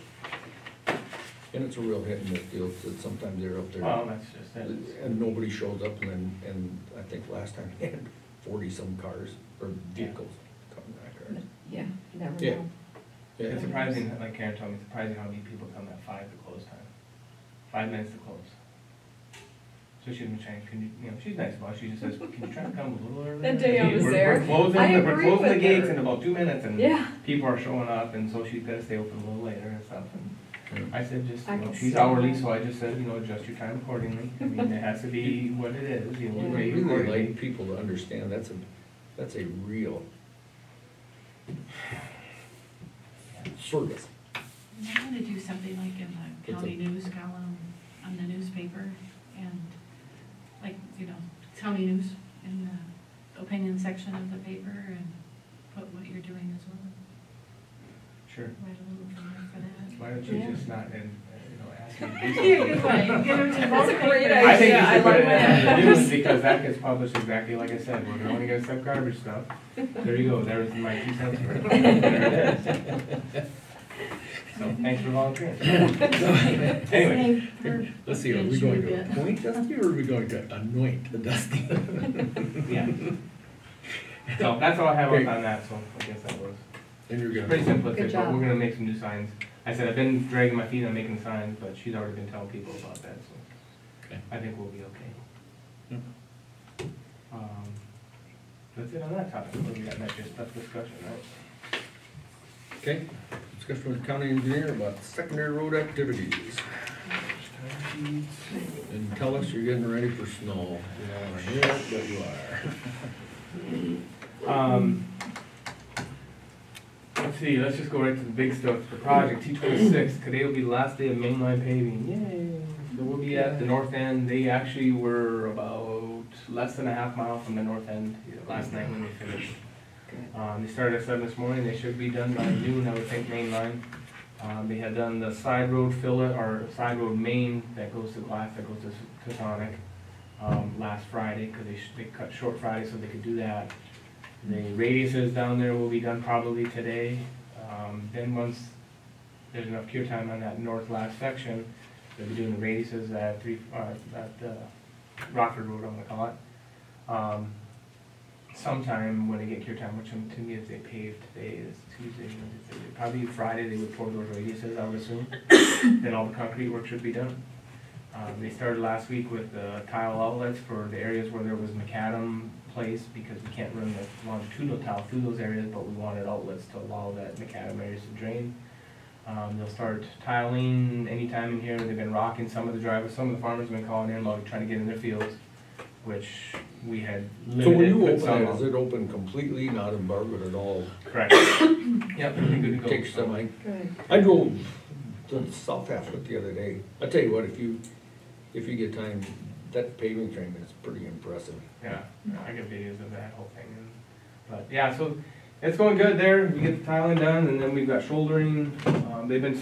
[SPEAKER 1] but, and it's a real hit and miss deal, because sometimes they're up there.
[SPEAKER 9] Well, that's just it.
[SPEAKER 1] And nobody shows up, and I think last time they had 40-some cars, or vehicles coming back.
[SPEAKER 2] Yeah,
[SPEAKER 1] Yeah.
[SPEAKER 2] know.
[SPEAKER 1] Yeah.
[SPEAKER 9] It's surprising, like Karen told me, it's surprising how many people come at 5 to close time. 5 minutes to close. So she didn't change, can you know, she's nice about it, she just says, can you try to come a little earlier?
[SPEAKER 2] That day I was
[SPEAKER 9] We're-
[SPEAKER 2] there.
[SPEAKER 9] We're closing,
[SPEAKER 2] I
[SPEAKER 9] we're
[SPEAKER 2] agree
[SPEAKER 9] closing the
[SPEAKER 2] with
[SPEAKER 9] gates
[SPEAKER 2] her.
[SPEAKER 9] in about 2 minutes, and
[SPEAKER 2] Yeah.
[SPEAKER 9] people are showing up, and so she's gotta stay open a little later and stuff, and I said, just,
[SPEAKER 2] I
[SPEAKER 9] you know,
[SPEAKER 2] can
[SPEAKER 9] she's
[SPEAKER 2] see
[SPEAKER 9] hourly,
[SPEAKER 2] that.
[SPEAKER 9] so I just said, you know, adjust your time accordingly. I mean, it has to be what it is, you know,
[SPEAKER 2] Yeah.
[SPEAKER 9] we
[SPEAKER 1] I
[SPEAKER 9] pay
[SPEAKER 1] really
[SPEAKER 9] accordingly.
[SPEAKER 1] like people to understand that's a real service.
[SPEAKER 4] I want to do something like in the county news column on the newspaper and like, you know, county news in the opinion section of the paper and put what you're doing as well.
[SPEAKER 9] Sure.
[SPEAKER 4] Write a little thing for that.
[SPEAKER 9] Why don't you
[SPEAKER 2] Yeah.
[SPEAKER 9] just not, and, you know, ask me to do
[SPEAKER 4] Yeah,
[SPEAKER 9] something?
[SPEAKER 4] good point. Get her to
[SPEAKER 2] That's a
[SPEAKER 4] both
[SPEAKER 2] great
[SPEAKER 4] papers.
[SPEAKER 9] I think you
[SPEAKER 2] idea. I
[SPEAKER 9] should put
[SPEAKER 2] like
[SPEAKER 9] it in
[SPEAKER 2] that.
[SPEAKER 9] the news, because that gets published exactly like I said, we're only gonna accept garbage stuff. There you go, there's my 2 cents for it. There it is. So, thanks for volunteering. Anyway,
[SPEAKER 1] Let's see, are we going to appoint Dusty or are we going to anoint Dusty?
[SPEAKER 9] yeah. So, that's all I have on that, so I guess that was
[SPEAKER 1] And you're
[SPEAKER 9] pretty
[SPEAKER 1] gonna,
[SPEAKER 9] simplistic, but
[SPEAKER 2] job.
[SPEAKER 9] we're gonna make some new signs. I said, I've been dragging my feet on making signs, but she's already been telling people about that, so
[SPEAKER 1] Okay.
[SPEAKER 9] I think we'll be okay.
[SPEAKER 1] Yep.
[SPEAKER 9] That's it on that topic, what do we got next, just stuff discussion, right?
[SPEAKER 1] okay, discussion with the county engineer about secondary road activities. And tell us you're getting ready for snow. You don't wanna hear it, but you are.
[SPEAKER 9] Let's see, let's just go right to the big stuff, the project, T26, today will be the last day of mainline paving, yay! So we'll be at the north end, they actually were about less than a half mile from the north end last night when they finished. They started at 7 this morning, they should be done by noon, I would think, mainline. They had done the side road fillet, or side road main that goes to Glass, that goes to Tonic, last Friday, because they cut short Friday so they could do that. The radiuses down there will be done probably today. Then once there's enough cure time on that north last section, they'll be doing the radiuses at Rockford Road, I'm gonna call it. Sometime when they get cure time, which to me is they paved today, is Tuesday, Wednesday, probably Friday they would pour those radiuses, I would assume. Then all the concrete work should be done. They started last week with the tile outlets for the areas where there was macadam placed, because we can't run the longitudinal tile through those areas, but we wanted outlets to allow that macadam areas to drain. They'll start tiling anytime in here. They've been rocking some of the driveways. Some of the farmers have been calling in about trying to get in their fields, which we had
[SPEAKER 1] So when
[SPEAKER 9] limited.
[SPEAKER 1] you
[SPEAKER 9] put
[SPEAKER 1] open
[SPEAKER 9] some
[SPEAKER 1] it,
[SPEAKER 9] on.
[SPEAKER 1] is it open completely, not embargoed at all?
[SPEAKER 9] Correct. Yep, it'll be good to go.
[SPEAKER 1] Take some,
[SPEAKER 2] Good.
[SPEAKER 1] I drove to the south half of it the other day. I tell you what, if you get time, that paving train is pretty impressive.
[SPEAKER 9] Yeah, I get videos of that whole thing. But yeah, so it's going good there. We get the tiling done, and then we've got shouldering. They've been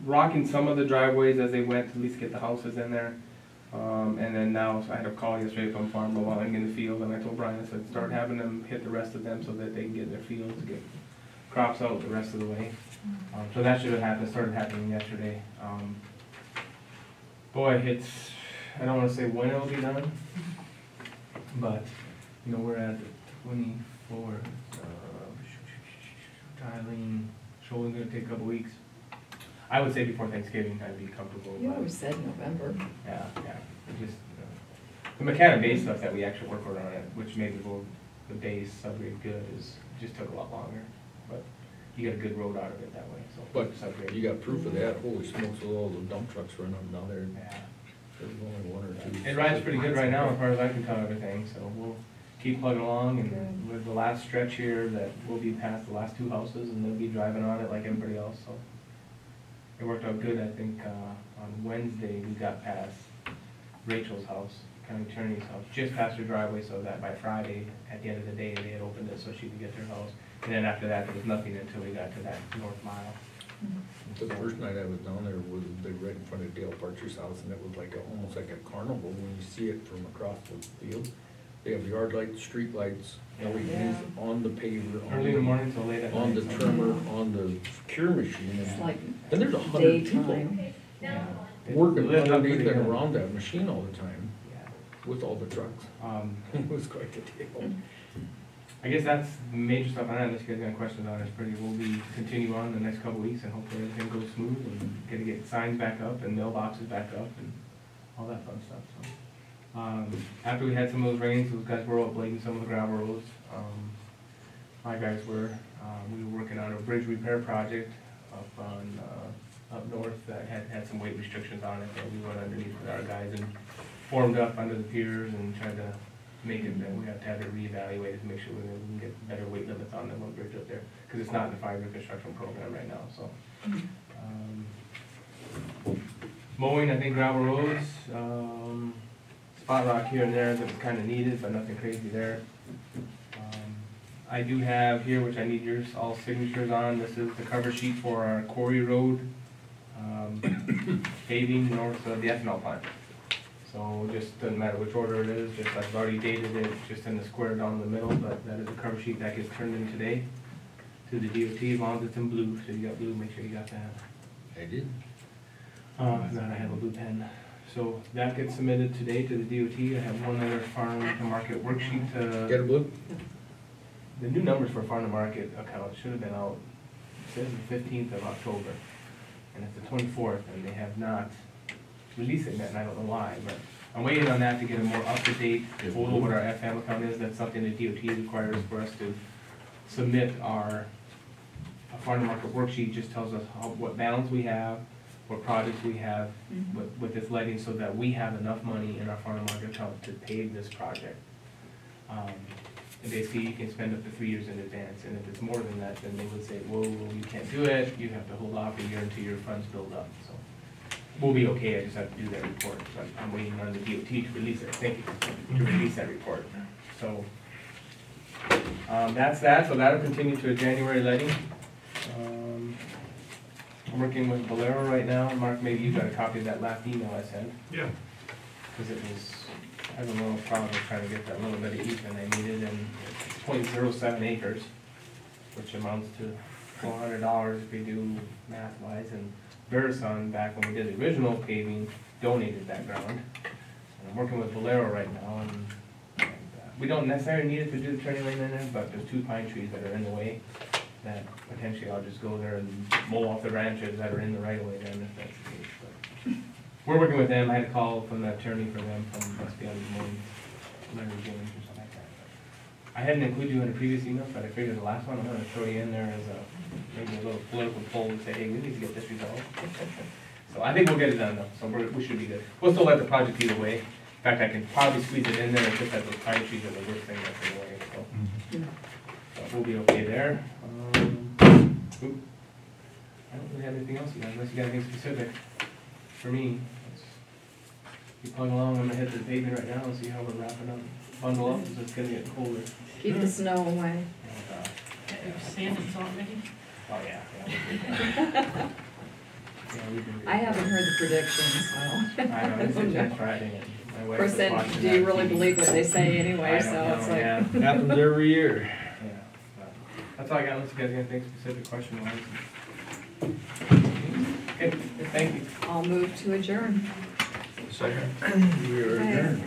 [SPEAKER 9] rocking some of the driveways as they went to at least get the houses in there. And then now, so I had a call yesterday from Farm while I'm in the field, and I told Brian, I said, start having them hit the rest of them so that they can get their fields to get crops out the rest of the way. So that should have happened, started happening yesterday. Boy, it's, I don't wanna say when it'll be done, but, you know, we're at 24, tiling, shouldering gonna take a couple weeks. I would say before Thanksgiving, I'd be comfortable.
[SPEAKER 2] You
[SPEAKER 9] but-
[SPEAKER 2] always said November.
[SPEAKER 9] yeah, it just, the macadam base stuff that we actually work on it, which made the base subgrade good, just took a lot longer. But you get a good road out of it that way, so.
[SPEAKER 1] But
[SPEAKER 9] subgrade.
[SPEAKER 1] you got proof of that, holy smokes, with all the dump trucks running up down there,
[SPEAKER 9] Yeah.
[SPEAKER 1] there's only one or two.
[SPEAKER 9] It rides pretty good right now as far as I can tell everything, so we'll keep plugging along, and
[SPEAKER 2] Good.
[SPEAKER 9] with the last stretch here, that we'll be past the last 2 houses, and they'll be driving on it like everybody else, so. It worked out good, I think, on Wednesday, we got past Rachel's house, county attorney's house, just past her driveway, so that by Friday, at the end of the day, they had opened it so she could get their house. And then after that, there was nothing until we got to that north mile.
[SPEAKER 1] The first night I was down there was right in front of Dale Parcher's house, and it was like almost like a carnival when you see it from across the field. They have yard lights, street lights, LEDs
[SPEAKER 2] Yeah.
[SPEAKER 1] on the paver,
[SPEAKER 9] Early in the morning till late at night.
[SPEAKER 1] on the
[SPEAKER 9] so-
[SPEAKER 1] trimmer, on the cure machine.
[SPEAKER 2] It's like
[SPEAKER 1] And there's 100 people
[SPEAKER 2] daytime.
[SPEAKER 9] Yeah. It
[SPEAKER 1] working
[SPEAKER 9] lived up
[SPEAKER 1] underneath
[SPEAKER 9] pretty
[SPEAKER 1] and
[SPEAKER 9] good.
[SPEAKER 1] around that machine all the time
[SPEAKER 9] Yeah.
[SPEAKER 1] with all the trucks. It was quite a deal.
[SPEAKER 9] I guess that's the major stuff on that, unless you guys got questions on it, it's pretty, we'll be continue on the next couple of weeks and hopefully everything goes smooth and get signs back up and mailboxes back up and all that fun stuff, so. After we had some of those rains, those guys were out blading some of the gravel roads. My guys were, we were working on a bridge repair project up north that had some weight restrictions on it, and we went underneath with our guys and formed up under the piers and tried to make it, then we have to have it reevaluated to make sure we can get better weight limits on the one bridge up there, because it's not in the 5-year construction program right now, so. Mowing, I think gravel roads, spot rock here and there that was kind of needed, but nothing crazy there. I do have here, which I need yours, all signatures on, this is the cover sheet for our Quarry Road paving north of the ethanol plant. So just doesn't matter which order it is, just I've already dated it, just in the square down the middle, but that is a cover sheet that gets turned in today to the DOT, as long as it's in blue, so you got blue, make sure you got that.
[SPEAKER 1] I did.
[SPEAKER 9] If not, I have a blue pen. So that gets submitted today to the DOT. I have one other farm to market worksheet to.
[SPEAKER 1] Get a blue?
[SPEAKER 9] The new numbers for farm to market account should have been out, it says the 15th of October. And it's the 24th, and they have not released it yet, and I don't know why, but I'm waiting on that to get a more up-to-date total what our FM account is. That's something the DOT requires for us to submit our farm to market worksheet. Just tells us what balance we have, what projects we have with this lighting, so that we have enough money in our farm to market account to pave this project. And basically, you can spend up to 3 years in advance, and if it's more than that, then they would say, whoa, you can't do it, you have to hold off a year until your funds build up, so. We'll be okay, I just have to do that report, so I'm waiting on the DOT to release it, thank you, to release that report. So, that's that, so that'll continue to a January letting. I'm working with Bolero right now, Mark, maybe you got a copy of that last email I sent.
[SPEAKER 8] Yeah.
[SPEAKER 9] Because it was, I had a little problem trying to get that little bit of easement I needed, and it's 0.07 acres, which amounts to $400 if we do math-wise, and Verison, back when we did the original paving, donated that ground. And I'm working with Bolero right now, and we don't necessarily need it to do the turning lane in there, but there's 2 pine trees that are in the way, that potentially I'll just go there and mow off the branches that are in the right of way then, if that's the case. But we're working with them. I had a call from the attorney for them, from must be on the morning, Larry James or something like that. But I hadn't included you in a previous email, but I figured the last one, I'm gonna throw you in there as maybe a little political poll and say, hey, we need to get this resolved. So I think we'll get it done though, so we should be good. We'll still let the project either way. In fact, I can probably squeeze it in there, it's just that those pine trees are the worst thing that's in the way, so. So we'll be okay there. I don't really have anything else, you guys, unless you got anything specific for me. Let's keep plugging along. I'm gonna head to the pavement right now and see how we're wrapping up. Bundle up, because it's gonna get colder.
[SPEAKER 2] Keep the snow away.
[SPEAKER 9] And,
[SPEAKER 4] Got your sand and salt ready?
[SPEAKER 9] oh yeah. We've been.
[SPEAKER 2] I haven't heard the predictions, so.
[SPEAKER 9] I know, it's just Friday, and my
[SPEAKER 2] Of
[SPEAKER 9] wife
[SPEAKER 2] course,
[SPEAKER 9] was
[SPEAKER 2] then,
[SPEAKER 9] watching
[SPEAKER 2] do you
[SPEAKER 9] that
[SPEAKER 2] really
[SPEAKER 9] TV.
[SPEAKER 2] believe what they say anyway,
[SPEAKER 9] I
[SPEAKER 2] so
[SPEAKER 9] don't
[SPEAKER 2] it's
[SPEAKER 9] know,
[SPEAKER 2] like.
[SPEAKER 9] yeah.
[SPEAKER 1] Happens every year.
[SPEAKER 9] Yeah, but that's all I got, unless you guys got anything specific question wise. Okay, thank you.
[SPEAKER 2] I'll move to adjourn.
[SPEAKER 1] Second. We are
[SPEAKER 2] Hi.
[SPEAKER 1] adjourned.